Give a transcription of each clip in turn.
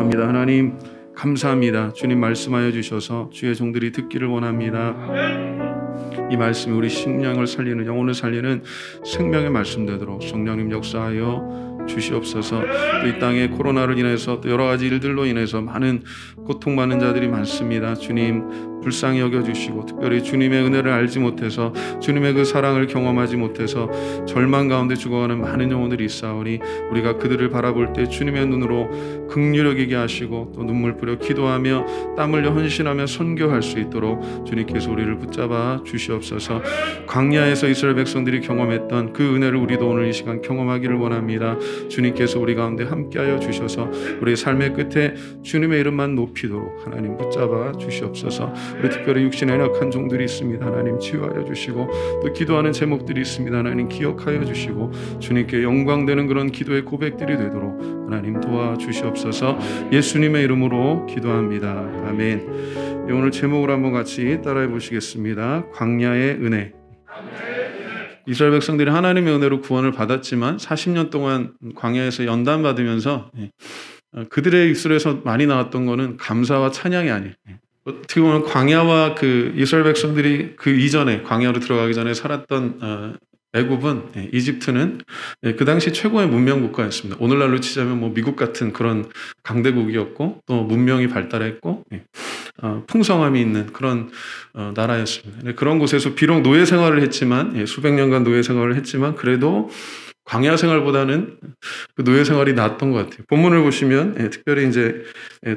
기도합니다. 하나님 감사합니다. 주님 말씀하여 주셔서 주의 종들이 듣기를 원합니다. 이 말씀이 우리 심령을 살리는, 영혼을 살리는 생명의 말씀 되도록 성령님 역사하여 주시옵소서. 또 이 땅에 코로나를 인해서 또 여러 가지 일들로 인해서 많은 고통받는 자들이 많습니다. 주님 불쌍히 여겨주시고, 특별히 주님의 은혜를 알지 못해서, 주님의 그 사랑을 경험하지 못해서 절망 가운데 죽어가는 많은 영혼들이 있사오니 우리가 그들을 바라볼 때 주님의 눈으로 긍휼히 여기게 하시고, 또 눈물 뿌려 기도하며 땀 흘려 헌신하며 선교할 수 있도록 주님께서 우리를 붙잡아 주시옵소서. 광야에서 이스라엘 백성들이 경험했던 그 은혜를 우리도 오늘 이 시간 경험하기를 원합니다. 주님께서 우리 가운데 함께하여 주셔서 우리의 삶의 끝에 주님의 이름만 높이도록 하나님 붙잡아 주시옵소서. 우리 특별히 육신에 연약한 종들이 있습니다. 하나님 치유하여 주시고, 또 기도하는 제목들이 있습니다. 하나님 기억하여 주시고, 주님께 영광되는 그런 기도의 고백들이 되도록 하나님 도와주시옵소서. 예수님의 이름으로 기도합니다. 아멘. 오늘 제목을 한번 같이 따라해 보시겠습니다. 광야의 은혜. 이스라엘 백성들이 하나님의 은혜로 구원을 받았지만 40년 동안 광야에서 연단받으면서 그들의 입술에서 많이 나왔던 것은 감사와 찬양이 아니에요. 어떻게 보면 광야와 그 이스라엘 백성들이 그 이전에, 광야로 들어가기 전에 살았던 애굽은, 이집트는 그 당시 최고의 문명 국가였습니다. 오늘날로 치자면 뭐 미국 같은 그런 강대국이었고, 또 문명이 발달했고, 풍성함이 있는 그런 나라였습니다. 그런 곳에서 비록 노예 생활을 했지만, 수백 년간 노예 생활을 했지만, 그래도 광야 생활보다는 그 노예 생활이 낫던 것 같아요. 본문을 보시면 특별히 이제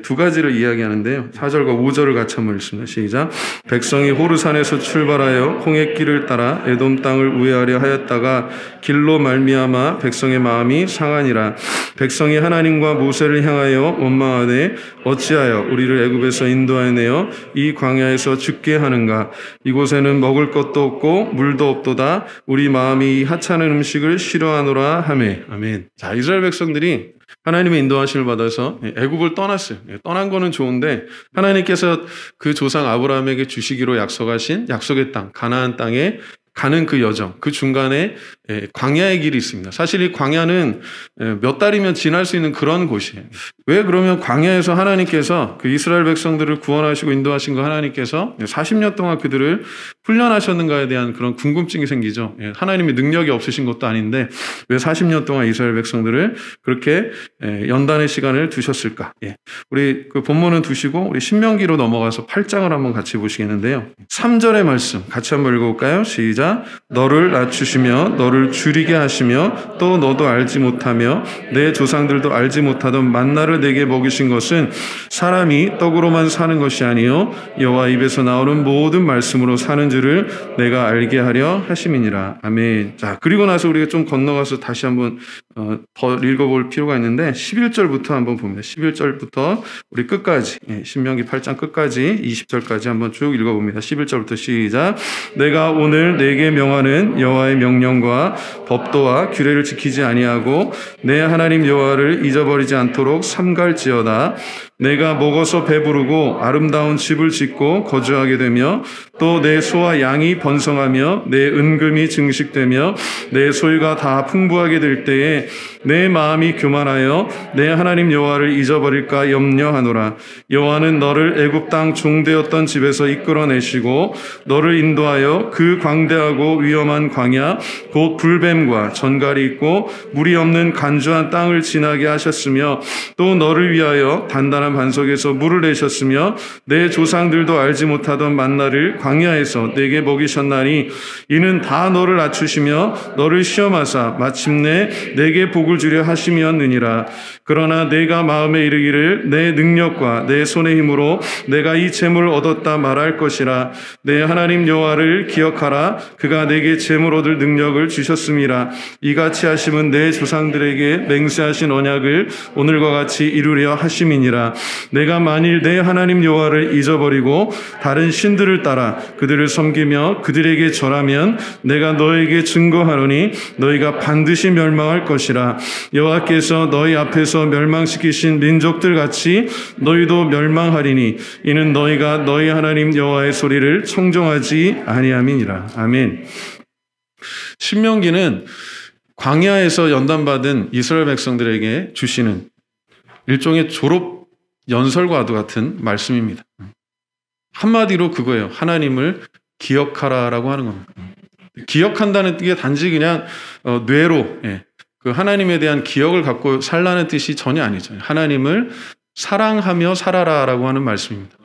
두 가지를 이야기하는데요. 4절과 5절을 같이 한번 읽습니다. 시작. 백성이 호르산에서 출발하여 홍해길을 따라 에돔 땅을 우회하려 하였다가 길로 말미암아 백성의 마음이 상하니라. 백성이 하나님과 모세를 향하여 원망하되 어찌하여 우리를 애굽에서 인도하여 내어 이 광야에서 죽게 하는가. 이곳에는 먹을 것도 없고 물도 없도다. 우리 마음이 이 하찮은 음식을 싫어하노라 하매. 아멘. 자, 이스라엘 백성들이 하나님의 인도하심을 받아서 애굽을 떠났어요. 떠난 거는 좋은데 하나님께서 그 조상 아브라함에게 주시기로 약속하신 약속의 땅, 가나안 땅에 가는 그 여정, 그 중간에 광야의 길이 있습니다. 사실 이 광야는 몇 달이면 지날 수 있는 그런 곳이에요. 왜 그러면 광야에서 하나님께서 그 이스라엘 백성들을 구원하시고 인도하신 거 하나님께서 40년 동안 그들을 훈련하셨는가에 대한 그런 궁금증이 생기죠. 하나님의 능력이 없으신 것도 아닌데 왜 40년 동안 이스라엘 백성들을 그렇게 연단의 시간을 두셨을까? 우리 그 본문은 두시고 우리 신명기로 넘어가서 8장을 한번 같이 보시겠는데요. 3절의 말씀 같이 한번 읽어볼까요? 시작. 너를 낮추시며 너를 줄이게 하시며 또 너도 알지 못하며 내 조상들도 알지 못하던 만나를 내게 먹이신 것은 사람이 떡으로만 사는 것이 아니요 여호와 입에서 나오는 모든 말씀으로 사는 줄을 내가 알게 하려 하심이니라. 아멘. 자, 그리고 나서 우리가 좀 건너가서 다시 한번 더 읽어볼 필요가 있는데 11절부터 한번 봅니다. 11절부터 우리 끝까지, 신명기 8장 끝까지 20절까지 한번 쭉 읽어봅니다. 11절부터 시작. 내가 오늘 내게 명하는 여호와의 명령과 법도와 규례를 지키지 아니하고 내 하나님 여호와를 잊어버리지 않도록 삼갈지어다. 내가 먹어서 배부르고 아름다운 집을 짓고 거주하게 되며 또 내 소와 양이 번성하며 내 은금이 증식되며 내 소유가 다 풍부하게 될 때에 내 마음이 교만하여 내 하나님 여호와를 잊어버릴까 염려하노라. 여호와는 너를 애굽 땅 종되었던 집에서 이끌어내시고 너를 인도하여 그 광대하고 위험한 광야 곧 불뱀과 전갈이 있고 물이 없는 간주한 땅을 지나게 하셨으며 또 너를 위하여 단단한 반석에서 물을 내셨으며 내 조상들도 알지 못하던 만나를 광야에서 내게 먹이셨나니 이는 다 너를 낮추시며 너를 시험하사 마침내 내게 복을 주려 하심이었느니라. 그러나 내가 마음에 이르기를 내 능력과 내 손의 힘으로 내가 이 재물을 얻었다 말할 것이라. 내 하나님 여호와를 기억하라. 그가 내게 재물 얻을 능력을 주셨음이라. 이같이 하심은 내 조상들에게 맹세하신 언약을 오늘과 같이 이루려 하심이니라. 내가 만일 내 하나님 여호와를 잊어버리고 다른 신들을 따라 그들을 섬기며 그들에게 절하면 내가 너에게 증거하노니 너희가 반드시 멸망할 것이라. 여호와께서 너희 앞에서 멸망시키신 민족들 같이 너희도 멸망하리니 이는 너희가 너희 하나님 여호와의 소리를 청종하지 아니함이니라. 아멘. 신명기는 광야에서 연단받은 이스라엘 백성들에게 주시는 일종의 졸업 연설과도 같은 말씀입니다. 한마디로 그거예요. 하나님을 기억하라라고 하는 겁니다. 기억한다는 게 단지 그냥 뇌로 그 하나님에 대한 기억을 갖고 살라는 뜻이 전혀 아니죠. 하나님을 사랑하며 살아라라고 하는 말씀입니다.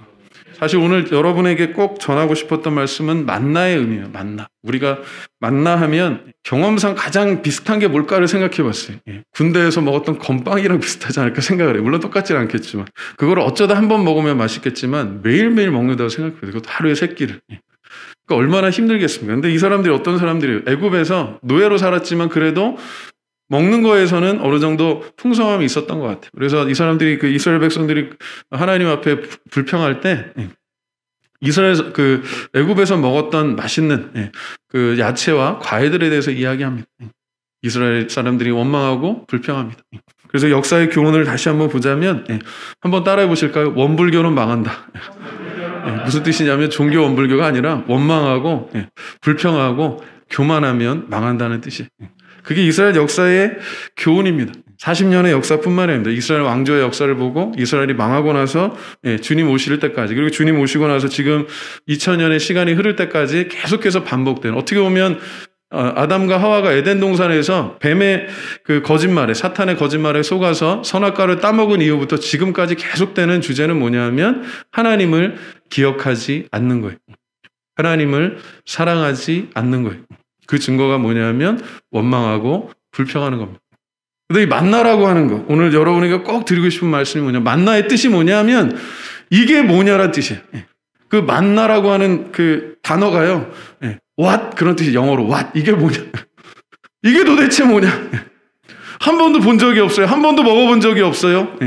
사실 오늘 여러분에게 꼭 전하고 싶었던 말씀은 만나의 의미예요. 만나. 우리가 만나하면 경험상 가장 비슷한 게 뭘까를 생각해 봤어요. 군대에서 먹었던 건빵이랑 비슷하지 않을까 생각을 해요. 물론 똑같지는 않겠지만. 그걸 어쩌다 한 번 먹으면 맛있겠지만 매일매일 먹는다고 생각해요. 그것도 하루에 3끼를. 그러니까 얼마나 힘들겠습니까? 근데 이 사람들이 어떤 사람들이에요? 애굽에서 노예로 살았지만 그래도 먹는 거에서는 어느 정도 풍성함이 있었던 것 같아요. 그래서 이 사람들이 그 이스라엘 백성들이 하나님 앞에 불평할 때 이스라엘 그 애굽에서 먹었던 맛있는 그 야채와 과일들에 대해서 이야기합니다. 이스라엘 사람들이 원망하고 불평합니다. 그래서 역사의 교훈을 다시 한번 보자면 한번 따라해 보실까요? 원불교는 망한다. 무슨 뜻이냐면 종교 원불교가 아니라 원망하고 불평하고 교만하면 망한다는 뜻이에요. 그게 이스라엘 역사의 교훈입니다. 40년의 역사뿐만 아니라 이스라엘 왕조의 역사를 보고 이스라엘이 망하고 나서 주님 오실 때까지, 그리고 주님 오시고 나서 지금 2000년의 시간이 흐를 때까지 계속해서 반복되는, 어떻게 보면 아담과 하와가 에덴 동산에서 뱀의 그 거짓말에, 사탄의 거짓말에 속아서 선악과를 따먹은 이후부터 지금까지 계속되는 주제는 뭐냐면 하나님을 기억하지 않는 거예요. 하나님을 사랑하지 않는 거예요. 그 증거가 뭐냐면 원망하고 불평하는 겁니다. 근데 이 만나라고 하는 거, 오늘 여러분에게 꼭 드리고 싶은 말씀이 뭐냐, 만나의 뜻이 뭐냐면 이게 뭐냐라는 뜻이에요. 그 만나라고 하는 그 단어가요, what 그런 뜻이, 영어로 what, 이게 뭐냐, 이게 도대체 뭐냐, 한 번도 본 적이 없어요. 한 번도 먹어본 적이 없어요.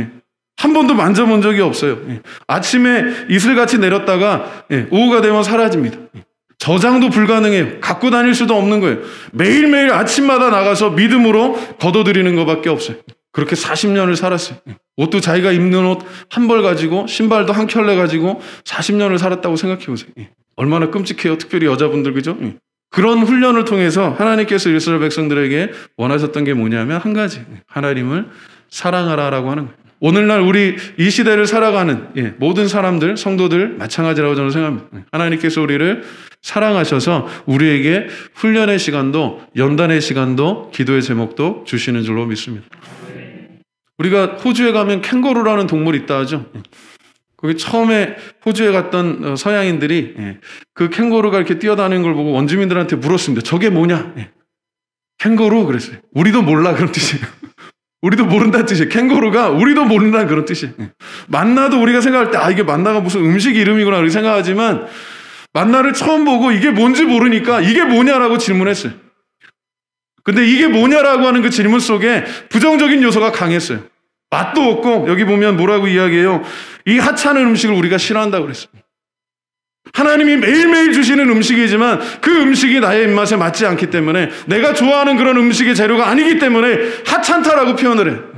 한 번도 만져본 적이 없어요. 아침에 이슬같이 내렸다가 오후가 되면 사라집니다. 저장도 불가능해요. 갖고 다닐 수도 없는 거예요. 매일매일 아침마다 나가서 믿음으로 걷어들이는 것밖에 없어요. 그렇게 40년을 살았어요. 옷도 자기가 입는 옷 한 벌 가지고 신발도 한 켤레 가지고 40년을 살았다고 생각해 보세요. 얼마나 끔찍해요. 특별히 여자분들, 그죠? 그런 훈련을 통해서 하나님께서 이스라엘 백성들에게 원하셨던 게 뭐냐면 한 가지, 하나님을 사랑하라라고 하는 거예요. 오늘날 우리 이 시대를 살아가는 모든 사람들, 성도들 마찬가지라고 저는 생각합니다. 하나님께서 우리를 사랑하셔서 우리에게 훈련의 시간도, 연단의 시간도, 기도의 제목도 주시는 줄로 믿습니다. 우리가 호주에 가면 캥거루라는 동물이 있다 하죠. 거기 처음에 호주에 갔던 서양인들이 그 캥거루가 이렇게 뛰어다니는 걸 보고 원주민들한테 물었습니다. 저게 뭐냐? 캥거루 그랬어요. 우리도 몰라, 그런 뜻이에요. 우리도 모른다는 뜻이에요. 캥거루가 우리도 모른다는 그런 뜻이에요. 만나도 우리가 생각할 때 이게 만나가 무슨 음식 이름이구나 이렇게 생각하지만 만나를 처음 보고 이게 뭔지 모르니까 이게 뭐냐라고 질문했어요. 근데 이게 뭐냐라고 하는 그 질문 속에 부정적인 요소가 강했어요. 맛도 없고, 여기 보면 뭐라고 이야기해요? 이 하찮은 음식을 우리가 싫어한다고 그랬어요. 하나님이 매일매일 주시는 음식이지만 그 음식이 나의 입맛에 맞지 않기 때문에, 내가 좋아하는 그런 음식의 재료가 아니기 때문에 하찮다라고 표현을 해요.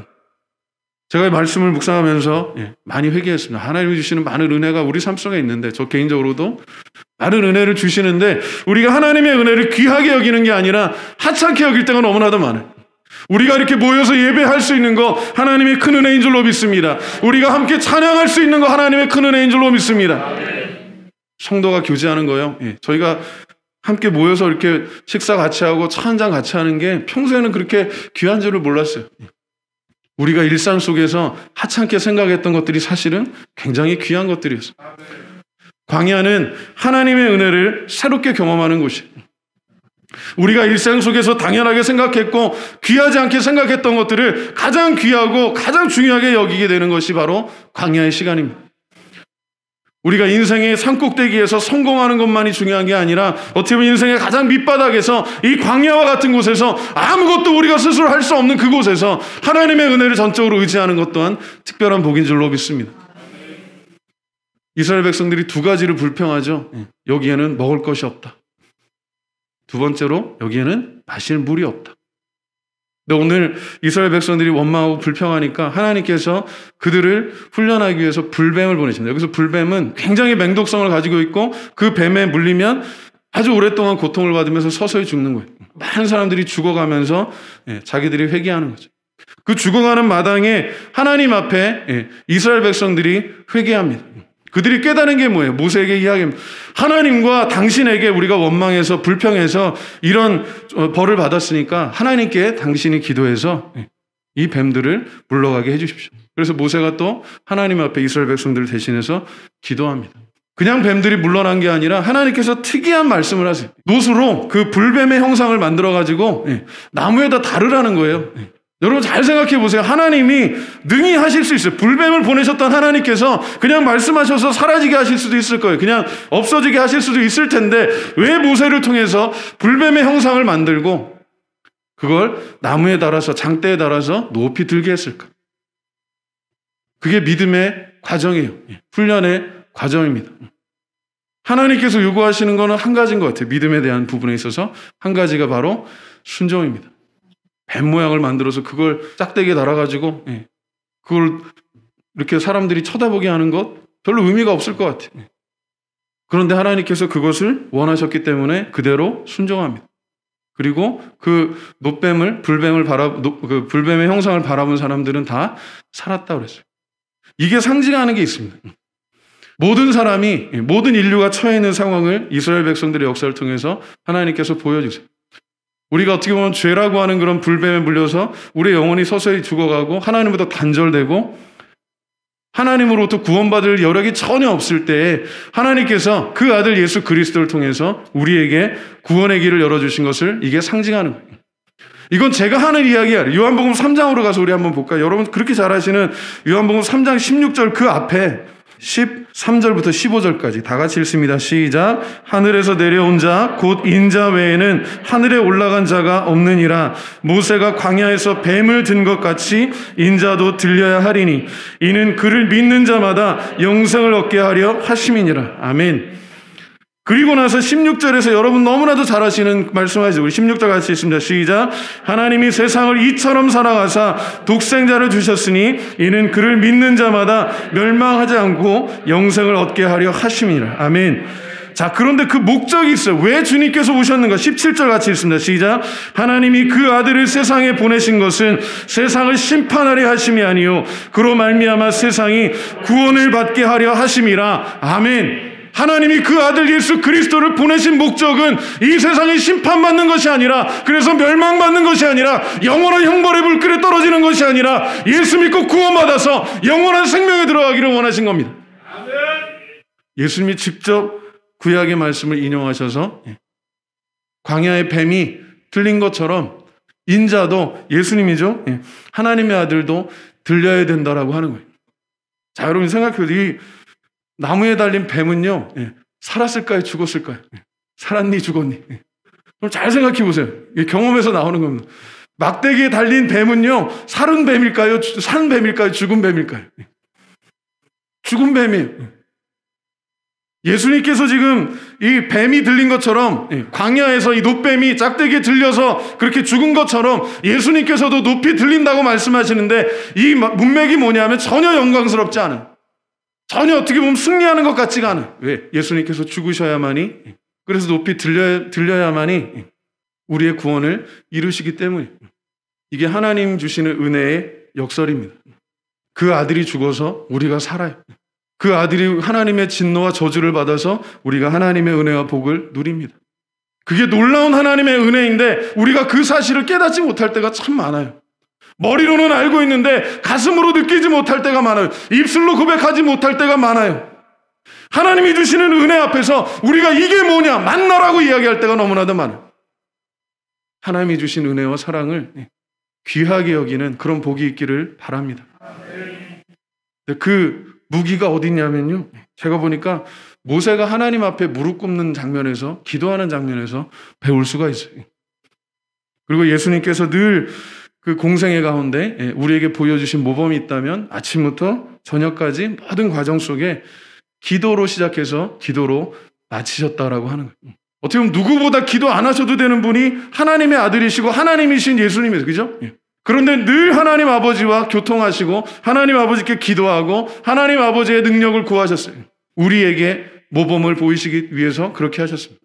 제가 이 말씀을 묵상하면서 많이 회개했습니다. 하나님이 주시는 많은 은혜가 우리 삶 속에 있는데, 저 개인적으로도 많은 은혜를 주시는데 우리가 하나님의 은혜를 귀하게 여기는 게 아니라 하찮게 여길 때가 너무나도 많아요. 우리가 이렇게 모여서 예배할 수 있는 거 하나님의 큰 은혜인 줄로 믿습니다. 우리가 함께 찬양할 수 있는 거 하나님의 큰 은혜인 줄로 믿습니다. 성도가 교제하는 거요, 저희가 함께 모여서 이렇게 식사 같이 하고 차 한잔 같이 하는 게 평소에는 그렇게 귀한 줄을 몰랐어요. 우리가 일상 속에서 하찮게 생각했던 것들이 사실은 굉장히 귀한 것들이었어요. 광야는 하나님의 은혜를 새롭게 경험하는 곳이에요. 우리가 일상 속에서 당연하게 생각했고 귀하지 않게 생각했던 것들을 가장 귀하고 가장 중요하게 여기게 되는 것이 바로 광야의 시간입니다. 우리가 인생의 산꼭대기에서 성공하는 것만이 중요한 게 아니라 어떻게 보면 인생의 가장 밑바닥에서 이 광야와 같은 곳에서 아무것도 우리가 스스로 할 수 없는 그곳에서 하나님의 은혜를 전적으로 의지하는 것 또한 특별한 복인 줄로 믿습니다. 이스라엘 백성들이 두 가지를 불평하죠. 여기에는 먹을 것이 없다. 두 번째로 여기에는 마실 물이 없다. 근데 오늘 이스라엘 백성들이 원망하고 불평하니까 하나님께서 그들을 훈련하기 위해서 불뱀을 보내십니다. 여기서 불뱀은 굉장히 맹독성을 가지고 있고 그 뱀에 물리면 아주 오랫동안 고통을 받으면서 서서히 죽는 거예요. 많은 사람들이 죽어가면서 자기들이 회개하는 거죠. 그 죽어가는 마당에 하나님 앞에 이스라엘 백성들이 회개합니다. 그들이 깨달은 게 뭐예요? 모세에게 이야기합니다. 하나님과 당신에게 우리가 원망해서 불평해서 이런 벌을 받았으니까 하나님께 당신이 기도해서 이 뱀들을 물러가게 해주십시오. 그래서 모세가 또 하나님 앞에 이스라엘 백성들을 대신해서 기도합니다. 그냥 뱀들이 물러난 게 아니라 하나님께서 특이한 말씀을 하세요. 노수로 그 불뱀의 형상을 만들어가지고 나무에다 다르라는 거예요. 여러분 잘 생각해 보세요. 하나님이 능히 하실 수 있어요. 불뱀을 보내셨던 하나님께서 그냥 말씀하셔서 사라지게 하실 수도 있을 거예요. 그냥 없어지게 하실 수도 있을 텐데 왜 모세를 통해서 불뱀의 형상을 만들고 그걸 나무에 달아서 장대에 달아서 높이 들게 했을까? 그게 믿음의 과정이에요. 훈련의 과정입니다. 하나님께서 요구하시는 거는 한 가지인 것 같아요. 믿음에 대한 부분에 있어서 한 가지가 바로 순종입니다. 뱀 모양을 만들어서 그걸 짝대기에 달아가지고 그걸 이렇게 사람들이 쳐다보게 하는 것 별로 의미가 없을 것 같아요. 그런데 하나님께서 그것을 원하셨기 때문에 그대로 순종합니다. 그리고 그 노뱀을 그 불뱀의 형상을 바라본 사람들은 다 살았다고 그랬어요. 이게 상징하는 게 있습니다. 모든 인류가 처해 있는 상황을 이스라엘 백성들의 역사를 통해서 하나님께서 보여주세요. 우리가 어떻게 보면 죄라고 하는 그런 불뱀에 물려서 우리의 영혼이 서서히 죽어가고 하나님부터 단절되고 하나님으로부터 구원받을 여력이 전혀 없을 때에 하나님께서 그 아들 예수 그리스도를 통해서 우리에게 구원의 길을 열어주신 것을 이게 상징하는 거예요. 이건 제가 하는 이야기야. 요한복음 3장으로 가서 우리 한번 볼까요? 여러분 그렇게 잘 아시는 요한복음 3장 16절 그 앞에 13절부터 15절까지 다 같이 읽습니다. 시작. 하늘에서 내려온 자 곧 인자 외에는 하늘에 올라간 자가 없느니라. 모세가 광야에서 뱀을 든 것 같이 인자도 들려야 하리니 이는 그를 믿는 자마다 영생을 얻게 하려 하심이니라. 아멘. 그리고 나서 16절에서 여러분 너무나도 잘 아시는 말씀하시죠. 우리 16절 같이 있습니다. 시작. 하나님이 세상을 이처럼 사랑하사 독생자를 주셨으니 이는 그를 믿는 자마다 멸망하지 않고 영생을 얻게 하려 하심이라. 아멘. 자, 그런데 그 목적이 있어요. 왜 주님께서 오셨는가? 17절 같이 읽습니다. 시작. 하나님이 그 아들을 세상에 보내신 것은 세상을 심판하려 하심이 아니요 그로 말미암아 세상이 구원을 받게 하려 하심이라. 아멘. 하나님이 그 아들 예수 그리스도를 보내신 목적은 이 세상에 심판받는 것이 아니라 그래서 멸망받는 것이 아니라 영원한 형벌의 불길에 떨어지는 것이 아니라 예수 믿고 구원받아서 영원한 생명에 들어가기를 원하신 겁니다. 예수님이 직접 구약의 말씀을 인용하셔서 광야의 뱀이 들린 것처럼 인자도 예수님이죠. 하나님의 아들도 들려야 된다라고 하는 거예요. 자, 여러분 생각해보세요. 이 나무에 달린 뱀은요, 살았을까요? 죽었을까요? 살았니? 죽었니? 그럼 잘 생각해 보세요. 경험에서 나오는 겁니다. 막대기에 달린 뱀은요, 살은 뱀일까요? 산 뱀일까요? 죽은 뱀일까요? 죽은 뱀이에요. 예수님께서 지금 이 뱀이 들린 것처럼 광야에서 이 노뱀이 짝대기에 들려서 그렇게 죽은 것처럼 예수님께서도 높이 들린다고 말씀하시는데 이 문맥이 뭐냐면 전혀 영광스럽지 않은, 전혀 어떻게 보면 승리하는 것 같지가 않아요. 왜? 예수님께서 죽으셔야만이, 그래서 높이 들려야만이 우리의 구원을 이루시기 때문에 이게 하나님 주시는 은혜의 역설입니다. 그 아들이 죽어서 우리가 살아요. 그 아들이 하나님의 진노와 저주를 받아서 우리가 하나님의 은혜와 복을 누립니다. 그게 놀라운 하나님의 은혜인데 우리가 그 사실을 깨닫지 못할 때가 참 많아요. 머리로는 알고 있는데 가슴으로 느끼지 못할 때가 많아요. 입술로 고백하지 못할 때가 많아요. 하나님이 주시는 은혜 앞에서 우리가 이게 뭐냐 만나라고 이야기할 때가 너무나도 많아요. 하나님이 주신 은혜와 사랑을 귀하게 여기는 그런 복이 있기를 바랍니다. 그 무기가 어디 있냐면요, 제가 보니까 모세가 하나님 앞에 무릎 꿇는 장면에서, 기도하는 장면에서 배울 수가 있어요. 그리고 예수님께서 늘 그 공생애 가운데 우리에게 보여주신 모범이 있다면 아침부터 저녁까지 모든 과정 속에 기도로 시작해서 기도로 마치셨다라고 하는 거예요. 어떻게 보면 누구보다 기도 안 하셔도 되는 분이 하나님의 아들이시고 하나님이신 예수님이세요. 그죠? 그런데 늘 하나님 아버지와 교통하시고 하나님 아버지께 기도하고 하나님 아버지의 능력을 구하셨어요. 우리에게 모범을 보이시기 위해서 그렇게 하셨습니다.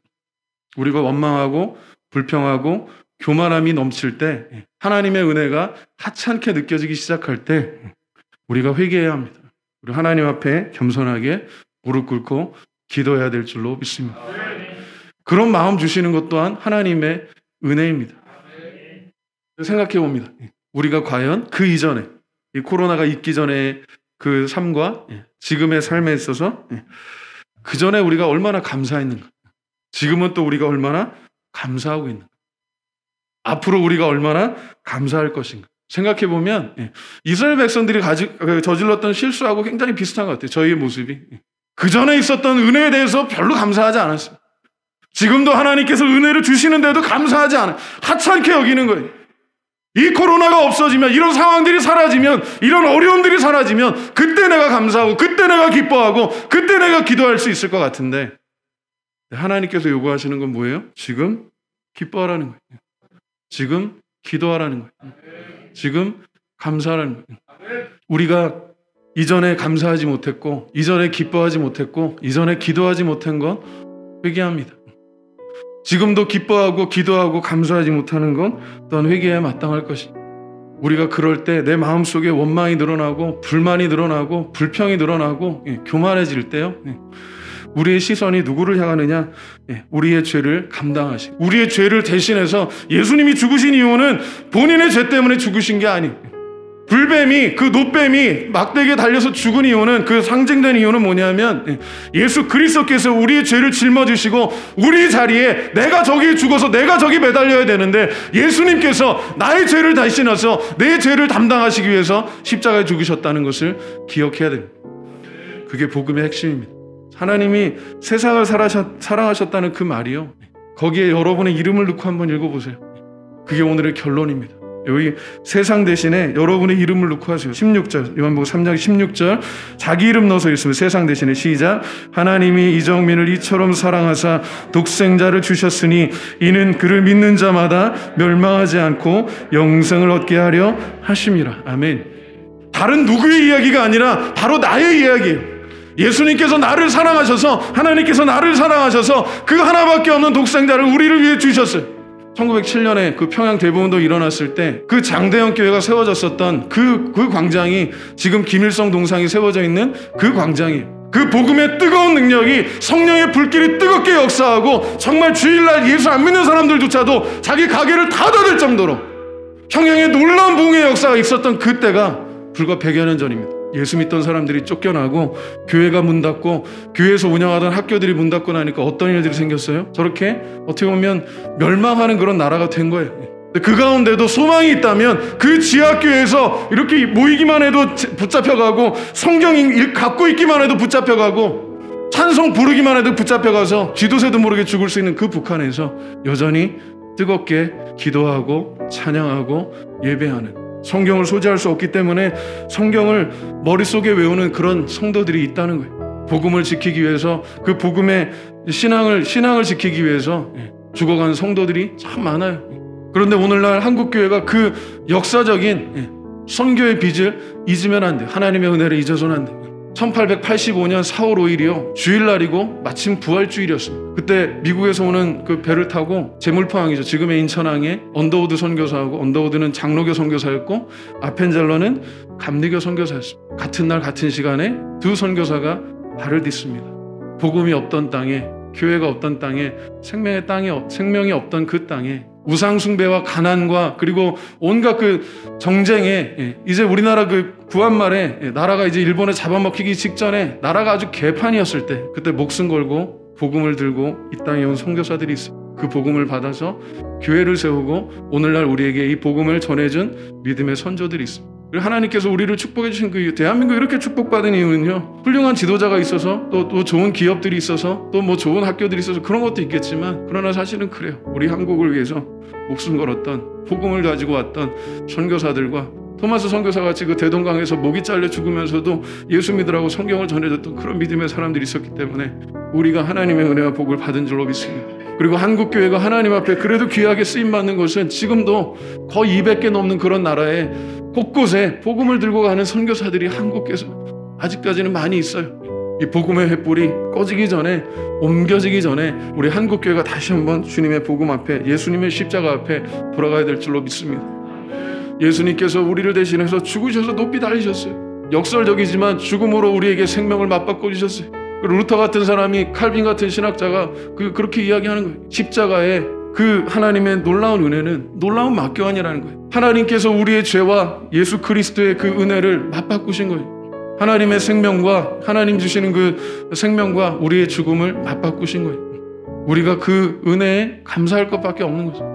우리가 원망하고 불평하고 교만함이 넘칠 때, 하나님의 은혜가 하찮게 느껴지기 시작할 때 우리가 회개해야 합니다. 우리 하나님 앞에 겸손하게 무릎 꿇고 기도해야 될 줄로 믿습니다. 그런 마음 주시는 것 또한 하나님의 은혜입니다. 생각해 봅니다. 우리가 과연 그 이전에, 이 코로나가 있기 전에 그 삶과 지금의 삶에 있어서 그 전에 우리가 얼마나 감사했는가, 지금은 또 우리가 얼마나 감사하고 있는가, 앞으로 우리가 얼마나 감사할 것인가 생각해 보면 이스라엘 백성들이 저질렀던 실수하고 굉장히 비슷한 것 같아요. 저희의 모습이 그 전에 있었던 은혜에 대해서 별로 감사하지 않았어요. 지금도 하나님께서 은혜를 주시는데도 감사하지 않아요. 하찮게 여기는 거예요. 이 코로나가 없어지면, 이런 상황들이 사라지면, 이런 어려움들이 사라지면 그때 내가 감사하고 그때 내가 기뻐하고 그때 내가 기도할 수 있을 것 같은데, 하나님께서 요구하시는 건 뭐예요? 지금 기뻐하라는 거예요. 지금 기도하라는 거예요. 지금 감사하라는 거예요. 우리가 이전에 감사하지 못했고, 이전에 기뻐하지 못했고, 이전에 기도하지 못한 건 회개합니다. 지금도 기뻐하고 기도하고 감사하지 못하는 건 또한 회개에 마땅할 것입니다. 우리가 그럴 때 내 마음속에 원망이 늘어나고 불만이 늘어나고 불평이 늘어나고 교만해질 때요, 우리의 시선이 누구를 향하느냐? 우리의 죄를 감당하시고, 우리의 죄를 대신해서 예수님이 죽으신 이유는 본인의 죄 때문에 죽으신 게 아니에요. 불뱀이, 그 노뱀이 막대기에 달려서 죽은 이유는, 그 상징된 이유는 뭐냐면 예수 그리스도께서 우리의 죄를 짊어지시고 우리 자리에 내가 저기 죽어서 내가 저기 매달려야 되는데 예수님께서 나의 죄를 대신해서 내 죄를 담당하시기 위해서 십자가에 죽으셨다는 것을 기억해야 됩니다. 그게 복음의 핵심입니다. 하나님이 세상을 사랑하셨다는 그 말이요, 거기에 여러분의 이름을 넣고 한번 읽어보세요. 그게 오늘의 결론입니다. 여기 세상 대신에 여러분의 이름을 넣고 하세요. 16절, 요한복음 3장 16절, 자기 이름 넣어서 있으면 세상 대신에 시작. 하나님이 이정민을 이처럼 사랑하사 독생자를 주셨으니 이는 그를 믿는 자마다 멸망하지 않고 영생을 얻게 하려 하심이라. 아멘. 다른 누구의 이야기가 아니라 바로 나의 이야기예요. 예수님께서 나를 사랑하셔서, 하나님께서 나를 사랑하셔서 그 하나밖에 없는 독생자를 우리를 위해 주셨어요. 1907년에 그 평양 대부분도 일어났을 때 그 장대현 교회가 세워졌었던 그 광장이 지금 김일성 동상이 세워져 있는 그 광장이에요. 그 복음의 뜨거운 능력이, 성령의 불길이 뜨겁게 역사하고 정말 주일날 예수 안 믿는 사람들조차도 자기 가게를 다 닫을 정도로 평양에 놀라운 부흥의 역사가 있었던 그때가 불과 100여 년 전입니다. 예수 믿던 사람들이 쫓겨나고 교회가 문 닫고 교회에서 운영하던 학교들이 문 닫고 나니까 어떤 일들이 생겼어요? 저렇게 어떻게 보면 멸망하는 그런 나라가 된 거예요. 그 가운데도 소망이 있다면 그 지하교회에서 이렇게 모이기만 해도 붙잡혀가고, 성경 갖고 있기만 해도 붙잡혀가고, 찬송 부르기만 해도 붙잡혀가서 쥐도새도 모르게 죽을 수 있는 그 북한에서 여전히 뜨겁게 기도하고 찬양하고 예배하는, 성경을 소지할 수 없기 때문에 성경을 머릿속에 외우는 그런 성도들이 있다는 거예요. 복음을 지키기 위해서, 그 복음의 신앙을 지키기 위해서 죽어가는 성도들이 참 많아요. 그런데 오늘날 한국교회가 그 역사적인 선교의 빚을 잊으면 안 돼요. 하나님의 은혜를 잊어서는 안 돼요. 1885년 4월 5일이요 주일날이고 마침 부활주일이었습니다. 그때 미국에서 오는 그 배를 타고 제물포항이죠, 지금의 인천항에 언더우드 선교사하고, 언더우드는 장로교 선교사였고 아펜젤러는 감리교 선교사였습니다. 같은 날 같은 시간에 두 선교사가 발을 딛습니다. 복음이 없던 땅에, 교회가 없던 땅에, 생명이 없던 그 땅에, 우상숭배와 가난과 그리고 온갖 그 정쟁에, 이제 우리나라 그 구한말에 나라가 이제 일본에 잡아먹히기 직전에 나라가 아주 개판이었을 때, 그때 목숨 걸고 복음을 들고 이 땅에 온 선교사들이 있어요. 그 복음을 받아서 교회를 세우고 오늘날 우리에게 이 복음을 전해준 믿음의 선조들이 있습니다. 하나님께서 우리를 축복해 주신 그 대한민국이 이렇게 축복받은 이유는요, 훌륭한 지도자가 있어서, 또 좋은 기업들이 있어서, 또 뭐 좋은 학교들이 있어서 그런 것도 있겠지만, 그러나 사실은 그래요. 우리 한국을 위해서 목숨 걸었던, 복음을 가지고 왔던 선교사들과, 토마스 선교사 같이 그 대동강에서 목이 잘려 죽으면서도 예수 믿으라고 성경을 전해줬던 그런 믿음의 사람들이 있었기 때문에 우리가 하나님의 은혜와 복을 받은 줄로 믿습니다. 그리고 한국교회가 하나님 앞에 그래도 귀하게 쓰임받는 것은 지금도 거의 200개 넘는 그런 나라에 곳곳에 복음을 들고 가는 선교사들이 한국에서 아직까지는 많이 있어요. 이 복음의 횃불이 꺼지기 전에, 옮겨지기 전에 우리 한국교회가 다시 한번 주님의 복음 앞에, 예수님의 십자가 앞에 돌아가야 될 줄로 믿습니다. 예수님께서 우리를 대신해서 죽으셔서 높이 달리셨어요. 역설적이지만 죽음으로 우리에게 생명을 맞바꿔 주셨어요. 루터 같은 사람이, 칼빈 같은 신학자가 그렇게 이야기하는 거예요. 십자가에 그 하나님의 놀라운 은혜는 놀라운 막교환이라는 거예요. 하나님께서 우리의 죄와 예수 그리스도의 그 은혜를 맞바꾸신 거예요. 하나님의 생명과, 하나님 주시는 그 생명과 우리의 죽음을 맞바꾸신 거예요. 우리가 그 은혜에 감사할 것밖에 없는 거죠.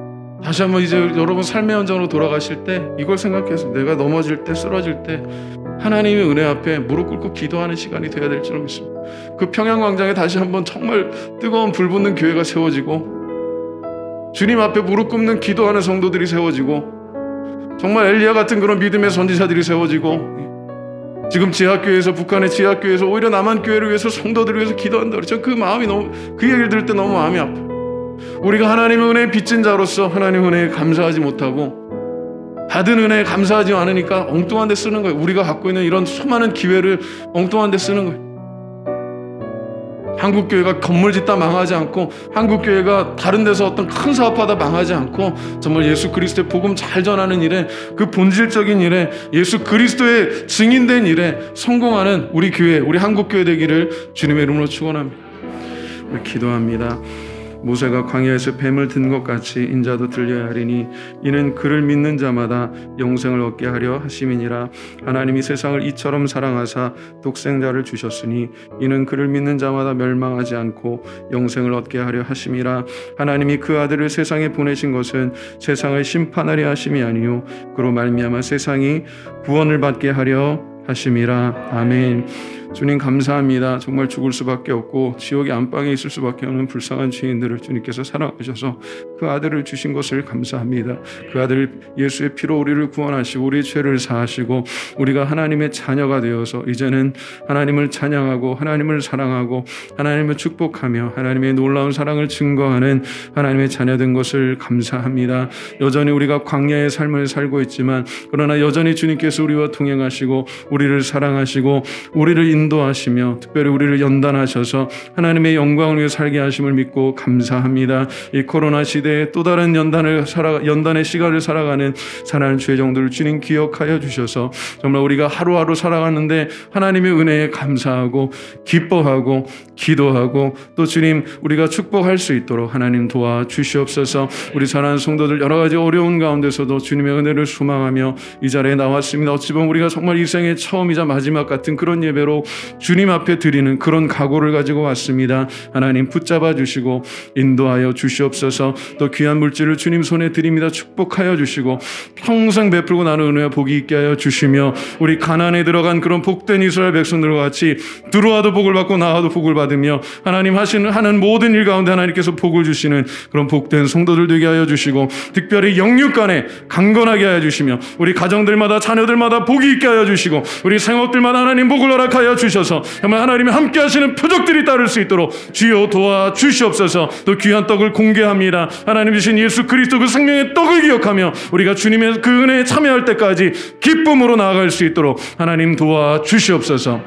다시 한번 이제 여러분 삶의 현장으로 돌아가실 때 이걸 생각해서, 내가 넘어질 때, 쓰러질 때 하나님의 은혜 앞에 무릎 꿇고 기도하는 시간이 되어야 될 줄 믿습니다. 그 평양광장에 다시 한번 정말 뜨거운 불 붙는 교회가 세워지고, 주님 앞에 무릎 꿇는 기도하는 성도들이 세워지고, 정말 엘리야 같은 그런 믿음의 선지자들이 세워지고, 지금 지하교회에서, 북한의 지하교회에서 오히려 남한교회를 위해서, 성도들을 위해서 기도한다 그랬죠. 그 마음이 그 얘기를 들을 때 너무 마음이 아파요. 우리가 하나님의 은혜에 빚진 자로서 하나님의 은혜에 감사하지 못하고, 받은 은혜에 감사하지 않으니까 엉뚱한 데 쓰는 거예요. 우리가 갖고 있는 이런 수많은 기회를 엉뚱한 데 쓰는 거예요. 한국교회가 건물 짓다 망하지 않고, 한국교회가 다른 데서 어떤 큰 사업하다 망하지 않고, 정말 예수 그리스도의 복음 잘 전하는 일에, 그 본질적인 일에, 예수 그리스도의 증인된 일에 성공하는 우리 교회, 우리 한국교회 되기를 주님의 이름으로 축원합니다. 우리 기도합니다. 모세가 광야에서 뱀을 든 것 같이 인자도 들려야 하리니 이는 그를 믿는 자마다 영생을 얻게 하려 하심이니라. 하나님이 세상을 이처럼 사랑하사 독생자를 주셨으니 이는 그를 믿는 자마다 멸망하지 않고 영생을 얻게 하려 하심이라. 하나님이 그 아들을 세상에 보내신 것은 세상을 심판하려 하심이 아니요 그로 말미암아 세상이 구원을 받게 하려 하심이라. 아멘. 주님 감사합니다. 정말 죽을 수밖에 없고 지옥의 안방에 있을 수밖에 없는 불쌍한 죄인들을 주님께서 사랑하셔서 그 아들을 주신 것을 감사합니다. 그 아들 예수의 피로 우리를 구원하시고 우리의 죄를 사하시고 우리가 하나님의 자녀가 되어서 이제는 하나님을 찬양하고 하나님을 사랑하고 하나님을 축복하며 하나님의 놀라운 사랑을 증거하는 하나님의 자녀된 것을 감사합니다. 여전히 우리가 광야의 삶을 살고 있지만 그러나 여전히 주님께서 우리와 동행하시고 우리를 사랑하시고 우리를 인도하시며 특별히 우리를 연단하셔서 하나님의 영광을 위해 살게 하심을 믿고 감사합니다. 이 코로나 시대에 또 다른 연단의 시간을 살아가는 사랑하는 죄종들을 주님 기억하여 주셔서 정말 우리가 하루하루 살아가는데 하나님의 은혜에 감사하고 기뻐하고 기도하고 또 주님 우리가 축복할 수 있도록 하나님 도와주시옵소서. 우리 사랑하는 성도들 여러 가지 어려운 가운데서도 주님의 은혜를 소망하며 이 자리에 나왔습니다. 어찌 보면 우리가 정말 이 생의 처음이자 마지막 같은 그런 예배로 주님 앞에 드리는 그런 각오를 가지고 왔습니다. 하나님 붙잡아 주시고 인도하여 주시옵소서. 또 귀한 물질을 주님 손에 드립니다. 축복하여 주시고 평생 베풀고 나는 은혜와 복이 있게 하여 주시며 우리 가나안에 들어간 그런 복된 이스라엘 백성들과 같이 들어와도 복을 받고 나와도 복을 받으며 하나님 하는 모든 일 가운데 하나님께서 복을 주시는 그런 복된 성도들 되게 하여 주시고 특별히 영육간에 강건하게 하여 주시며 우리 가정들마다 자녀들마다 복이 있게 하여 주시고 우리 생업들마다 하나님 복을 허락하여 주셔서 정말 하나님이 함께 하시는 표적들이 따를 수 있도록 주여 도와주시옵소서. 또 귀한 떡을 공개합니다. 하나님 주신 예수 그리스도 그 생명의 떡을 기억하며 우리가 주님의 그 은혜에 참여할 때까지 기쁨으로 나아갈 수 있도록 하나님 도와주시옵소서.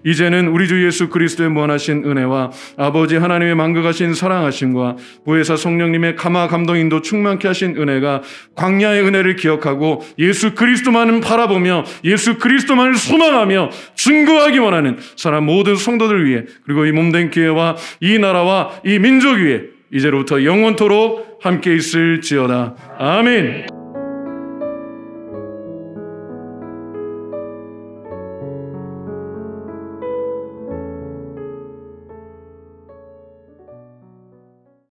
이제는 우리 주 예수 그리스도의 무한하신 은혜와 아버지 하나님의 만극하신 사랑하심과 보혜사 성령님의 감화 감동 인도 충만케 하신 은혜가 광야의 은혜를 기억하고 예수 그리스도만을 바라보며 예수 그리스도만을 소망하며 증거하기 원하는 사람 모든 성도들 위해 그리고 이 몸된 교회와 이 나라와 이 민족 위에 이제로부터 영원토록 함께 있을지어다. 아멘.